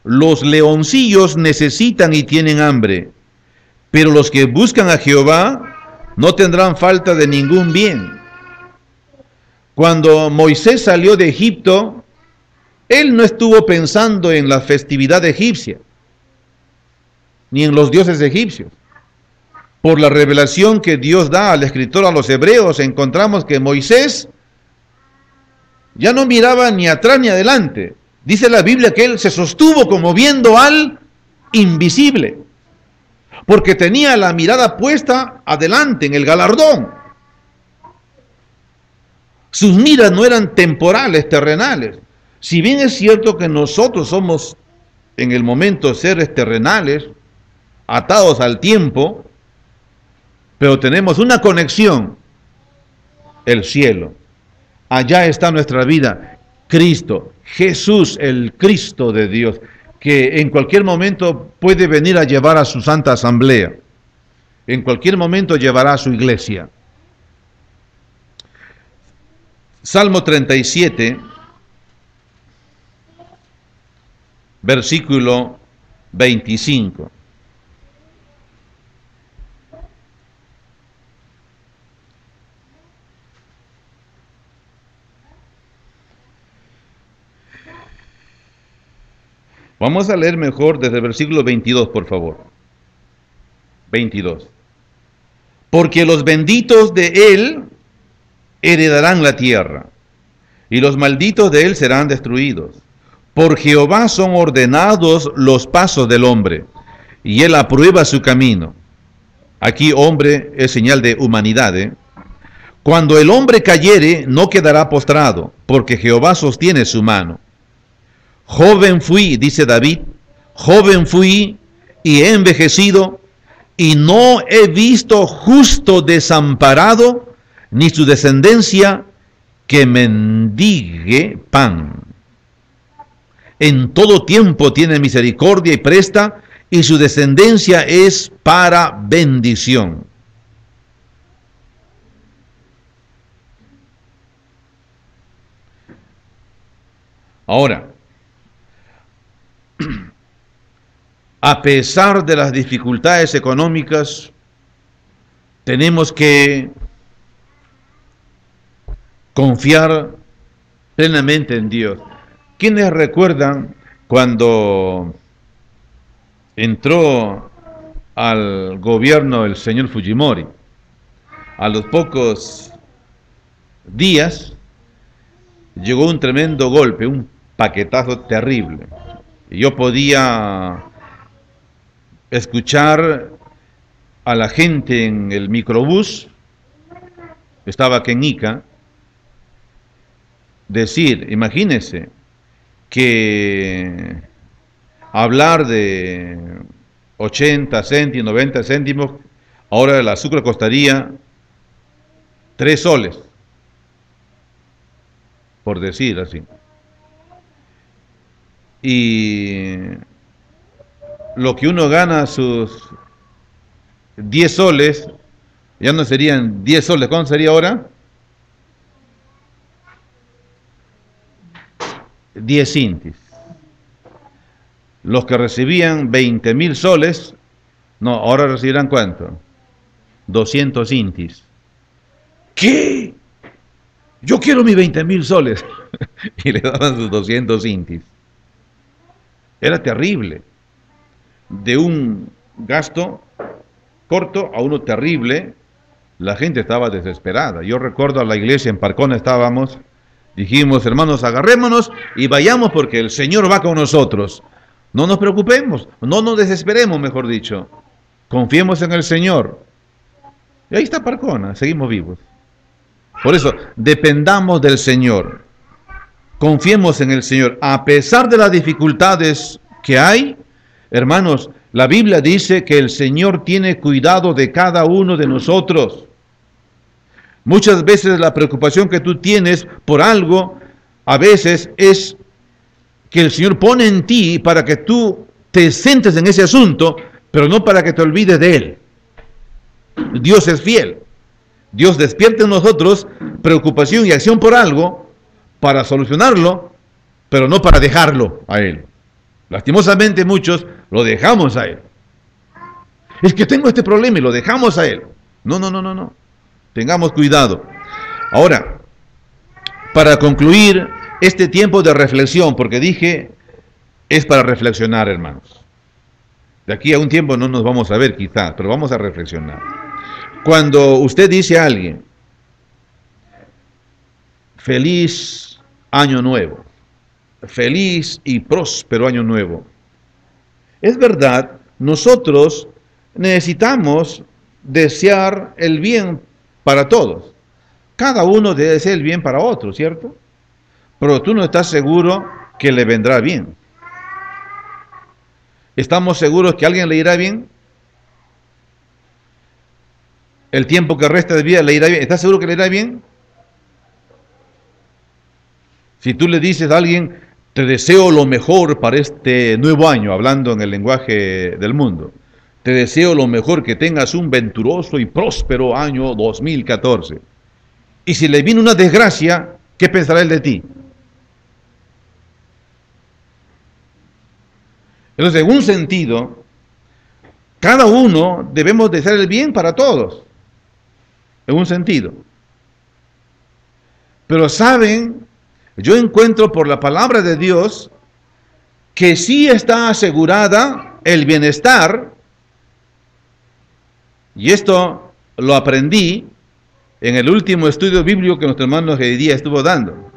los leoncillos necesitan y tienen hambre, pero los que buscan a Jehová no tendrán falta de ningún bien. Cuando Moisés salió de Egipto, él no estuvo pensando en la festividad egipcia, ni en los dioses egipcios. Por la revelación que Dios da al escritor a los hebreos, encontramos que Moisés ya no miraba ni atrás ni adelante. Dice la Biblia que él se sostuvo como viendo al invisible, porque tenía la mirada puesta adelante en el galardón. Sus miras no eran temporales, terrenales. Si bien es cierto que nosotros somos en el momento seres terrenales, atados al tiempo, pero tenemos una conexión, el cielo. Allá está nuestra vida, Cristo, Jesús, el Cristo de Dios, que en cualquier momento puede venir a llevar a su santa asamblea. En cualquier momento llevará a su iglesia. Salmo 37, versículo 25. Vamos a leer mejor desde el versículo 22, por favor. 22. Porque los benditos de él heredarán la tierra, y los malditos de él serán destruidos. Por Jehová son ordenados los pasos del hombre, y él aprueba su camino. Aquí hombre es señal de humanidad. Cuando el hombre cayere, no quedará postrado, porque Jehová sostiene su mano. Joven fui, dice David, joven fui y he envejecido, y no he visto justo desamparado, ni su descendencia que mendigue pan. En todo tiempo tiene misericordia y presta, y su descendencia es para bendición. Ahora, a pesar de las dificultades económicas, tenemos que confiar plenamente en Dios. ¿Quiénes recuerdan cuando entró al gobierno el señor Fujimori? A los pocos días llegó un tremendo golpe, un paquetazo terrible. Yo podía escuchar a la gente en el microbús, estaba aquí en Ica, decir, imagínense, que hablar de 80 céntimos, 90 céntimos, ahora el azúcar costaría 3 soles, por decir así. Y lo que uno gana sus 10 soles, ya no serían 10 soles, ¿cuánto sería ahora? 10 intis. Los que recibían 20.000 soles, no, ahora recibirán ¿cuánto? 200 intis. ¿Qué? Yo quiero mis 20.000 soles. Y le daban sus 200 intis. Era terrible. De un gasto corto a uno terrible, la gente estaba desesperada. Yo recuerdo a la iglesia en Parcona estábamos, dijimos, hermanos, agarrémonos y vayamos porque el Señor va con nosotros. No nos preocupemos, no nos desesperemos, mejor dicho. Confiemos en el Señor. Y ahí está Parcona, seguimos vivos. Por eso, dependamos del Señor. Confiemos en el Señor. A pesar de las dificultades que hay, hermanos, la Biblia dice que el Señor tiene cuidado de cada uno de nosotros. Muchas veces la preocupación que tú tienes por algo, a veces es que el Señor pone en ti para que tú te centres en ese asunto, pero no para que te olvides de Él. Dios es fiel. Dios despierta en nosotros preocupación y acción por algo para solucionarlo, pero no para dejarlo a Él. Lastimosamente muchos lo dejamos a Él. Es que tengo este problema y lo dejamos a Él. No. Tengamos cuidado. Ahora, para concluir este tiempo de reflexión, porque dije, es para reflexionar, hermanos. De aquí a un tiempo no nos vamos a ver quizás, pero vamos a reflexionar. Cuando usted dice a alguien, feliz año nuevo, feliz y próspero año nuevo, es verdad, nosotros necesitamos desear el bien para todos. Cada uno debe desear el bien para otro, ¿cierto? Pero tú no estás seguro que le vendrá bien. ¿Estamos seguros que a alguien le irá bien? ¿El tiempo que resta de vida le irá bien? ¿Estás seguro que le irá bien? Si tú le dices a alguien, te deseo lo mejor para este nuevo año, hablando en el lenguaje del mundo, te deseo lo mejor, que tengas un venturoso y próspero año 2014. Y si le viene una desgracia, ¿qué pensará él de ti? Entonces, en un sentido, cada uno debemos desear el bien para todos. En un sentido. Pero saben, yo encuentro por la palabra de Dios que sí está asegurada el bienestar, y esto lo aprendí en el último estudio bíblico que nuestro hermano Gedía estuvo dando.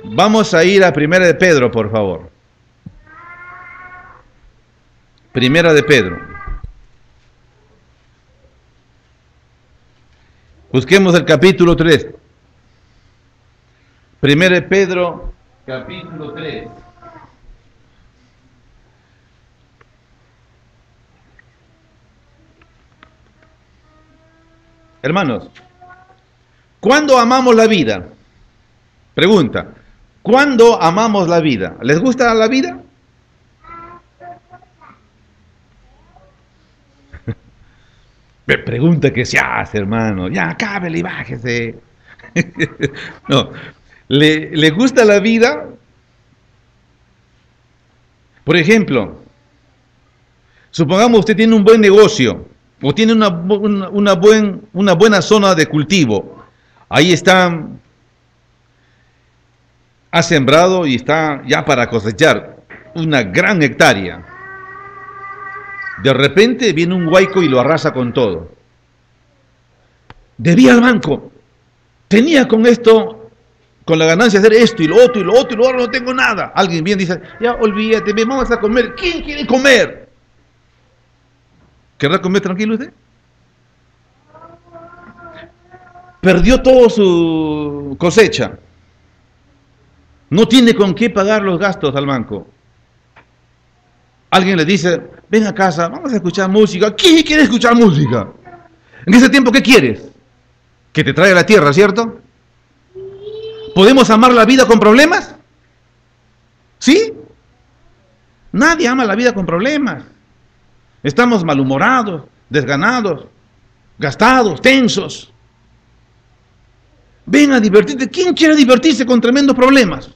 Vamos a ir a Primera de Pedro, por favor. Primera de Pedro. Busquemos el capítulo 3. Primera de Pedro, capítulo 3. Hermanos, ¿cuándo amamos la vida? Pregunta, ¿cuándo amamos la vida? ¿Les gusta la vida? Pregunta que se hace, hermano. Ya, cábele y bájese. No, ¿le gusta la vida? Por ejemplo, supongamos usted tiene un buen negocio o tiene una buena zona de cultivo. Ahí está, ha sembrado y está ya para cosechar una gran hectárea. De repente viene un huaico y lo arrasa con todo. Debía al banco. Tenía con esto, con la ganancia, hacer esto y lo otro y lo otro y lo otro, no tengo nada. Alguien viene y dice, ya olvídate, vamos a comer. ¿Quién quiere comer? ¿Querrá comer tranquilo usted? Perdió toda su cosecha. No tiene con qué pagar los gastos al banco. Alguien le dice, ven a casa, vamos a escuchar música. ¿Quién quiere escuchar música? En ese tiempo, ¿qué quieres? Que te traiga la tierra, ¿cierto? ¿Podemos amar la vida con problemas? ¿Sí? Nadie ama la vida con problemas. Estamos malhumorados, desganados, gastados, tensos. Ven a divertirte. ¿Quién quiere divertirse con tremendos problemas?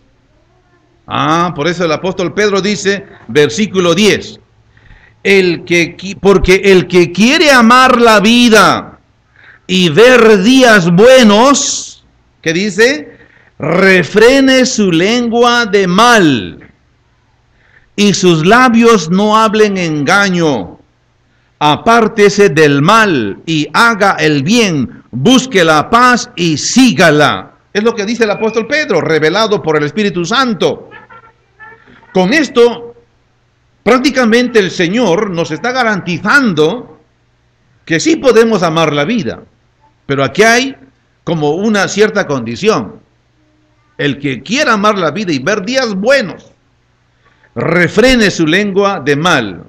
Por eso el apóstol Pedro dice, versículo 10, porque el que quiere amar la vida y ver días buenos, ¿qué dice? Refrene su lengua de mal y sus labios no hablen engaño. Apártese del mal y haga el bien, busque la paz y sígala. Es lo que dice el apóstol Pedro, revelado por el Espíritu Santo. Con esto, prácticamente el Señor nos está garantizando que sí podemos amar la vida, pero aquí hay como una cierta condición. El que quiera amar la vida y ver días buenos, refrene su lengua de mal.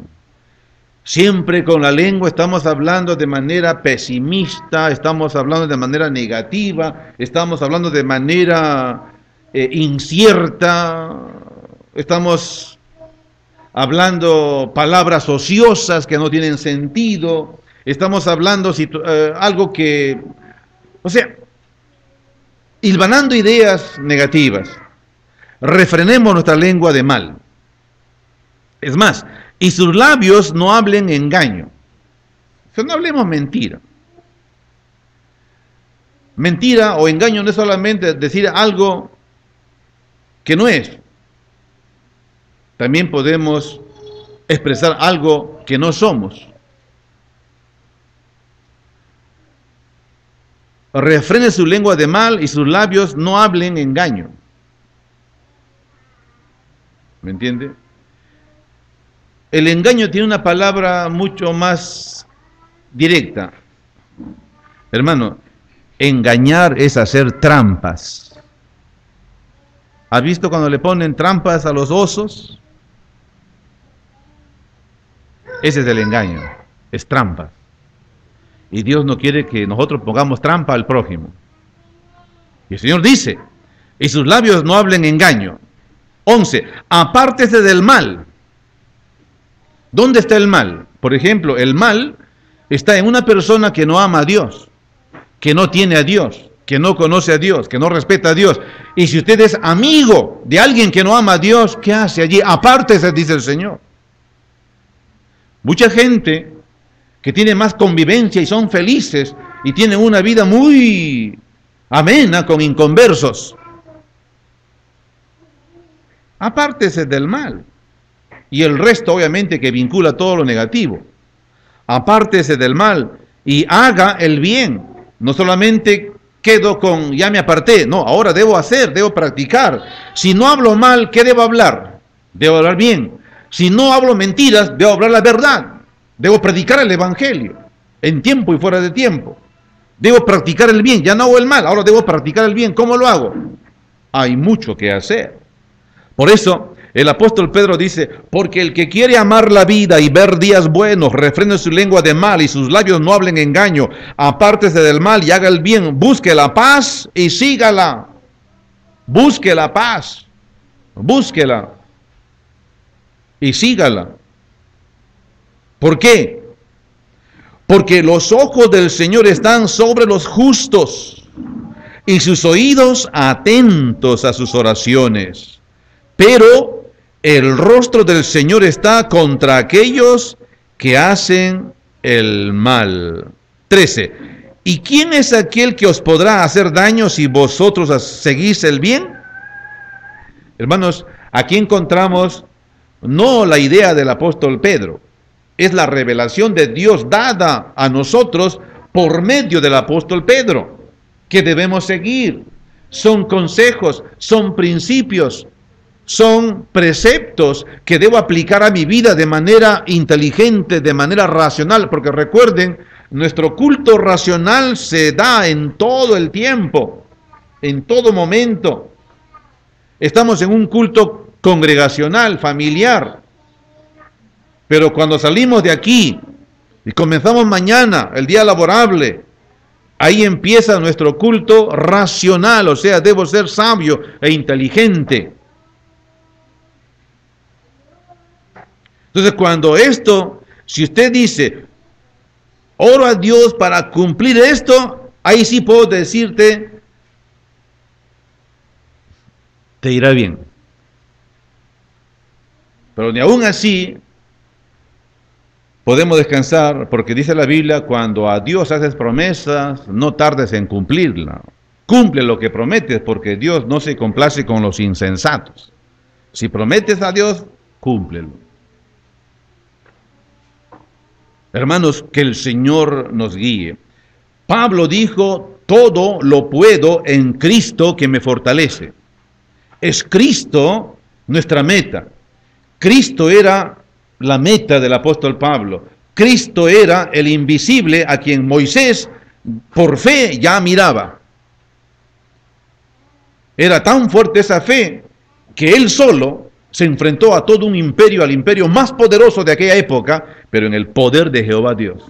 Siempre con la lengua estamos hablando de manera pesimista, estamos hablando de manera negativa, estamos hablando de manera incierta, estamos hablando palabras ociosas que no tienen sentido, estamos hablando algo que, hilvanando ideas negativas. Refrenemos nuestra lengua de mal. Es más, y sus labios no hablen engaño. O sea, no hablemos mentira. Mentira o engaño no es solamente decir algo que no es. También podemos expresar algo que no somos. Refrene su lengua de mal y sus labios no hablen engaño. ¿Me entiende? El engaño tiene una palabra mucho más directa. Hermano, engañar es hacer trampas. ¿Has visto cuando le ponen trampas a los osos? Ese es el engaño, es trampa. Y Dios no quiere que nosotros pongamos trampa al prójimo. Y el Señor dice, y sus labios no hablen engaño. 11, apártese del mal. ¿Dónde está el mal? Por ejemplo, el mal está en una persona que no ama a Dios, que no tiene a Dios, que no conoce a Dios, que no respeta a Dios. Y si usted es amigo de alguien que no ama a Dios, ¿qué hace allí? Apártese, dice el Señor. Mucha gente que tiene más convivencia y son felices y tienen una vida muy amena con inconversos. Apártese del mal. Y el resto, obviamente, que vincula todo lo negativo. Apártese del mal y haga el bien. No solamente quedo con, ya me aparté. No, ahora debo hacer, debo practicar. Si no hablo mal, ¿qué debo hablar? Debo hablar bien. Si no hablo mentiras, debo hablar la verdad. Debo predicar el evangelio, en tiempo y fuera de tiempo. Debo practicar el bien, ya no hago el mal, ahora debo practicar el bien. ¿Cómo lo hago? Hay mucho que hacer. Por eso, el apóstol Pedro dice, porque el que quiere amar la vida y ver días buenos, refrene su lengua de mal y sus labios no hablen engaño, apártese del mal y haga el bien, busque la paz y sígala. Busque la paz, búsquela y sígala. ¿Por qué? Porque los ojos del Señor están sobre los justos y sus oídos atentos a sus oraciones. Pero el rostro del Señor está contra aquellos que hacen el mal. 13. ¿Y quién es aquel que os podrá hacer daño si vosotros seguís el bien? Hermanos, aquí encontramos no la idea del apóstol Pedro, es la revelación de Dios dada a nosotros por medio del apóstol Pedro, que debemos seguir. Son consejos, son principios, son preceptos que debo aplicar a mi vida de manera inteligente, de manera racional, porque recuerden, nuestro culto racional se da en todo el tiempo, en todo momento. estamos en un culto congregacional, familiar. Pero cuando salimos de aquí y comenzamos mañana, el día laborable, ahí empieza nuestro culto racional, o sea, debo ser sabio e inteligente. Entonces, cuando si usted dice, oro a Dios para cumplir esto, ahí sí puedo decirte, te irá bien. Pero ni aún así podemos descansar, porque dice la Biblia, cuando a Dios haces promesas, no tardes en cumplirla. Cumple lo que prometes, porque Dios no se complace con los insensatos. Si prometes a Dios, cúmplelo. Hermanos, que el Señor nos guíe. Pablo dijo, todo lo puedo en Cristo que me fortalece. Es Cristo nuestra meta. Cristo era la meta del apóstol Pablo. Cristo era el invisible a quien Moisés por fe ya miraba. Era tan fuerte esa fe que él solo se enfrentó a todo un imperio, al imperio más poderoso de aquella época, pero en el poder de Jehová Dios.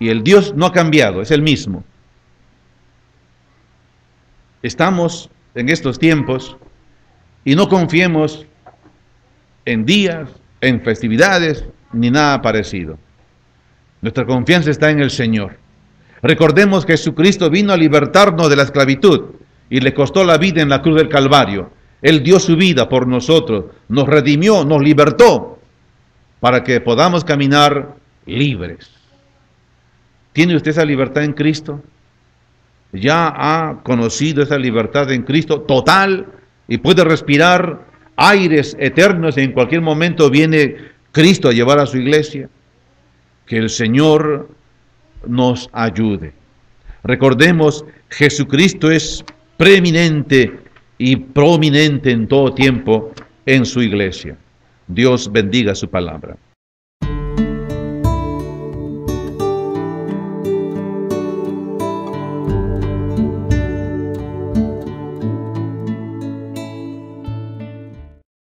Y el Dios no ha cambiado, es el mismo. Estamos en estos tiempos y no confiemos en días, en festividades, ni nada parecido. Nuestra confianza está en el Señor. Recordemos que Jesucristo vino a libertarnos de la esclavitud y le costó la vida en la cruz del Calvario. Él dio su vida por nosotros, nos redimió, nos libertó, para que podamos caminar libres. ¿Tiene usted esa libertad en Cristo? ¿Ya ha conocido esa libertad en Cristo total y puede respirar aires eternos y en cualquier momento viene Cristo a llevar a su iglesia? Que el Señor nos ayude. Recordemos, Jesucristo es preeminente y prominente en todo tiempo en su iglesia. Dios bendiga su palabra.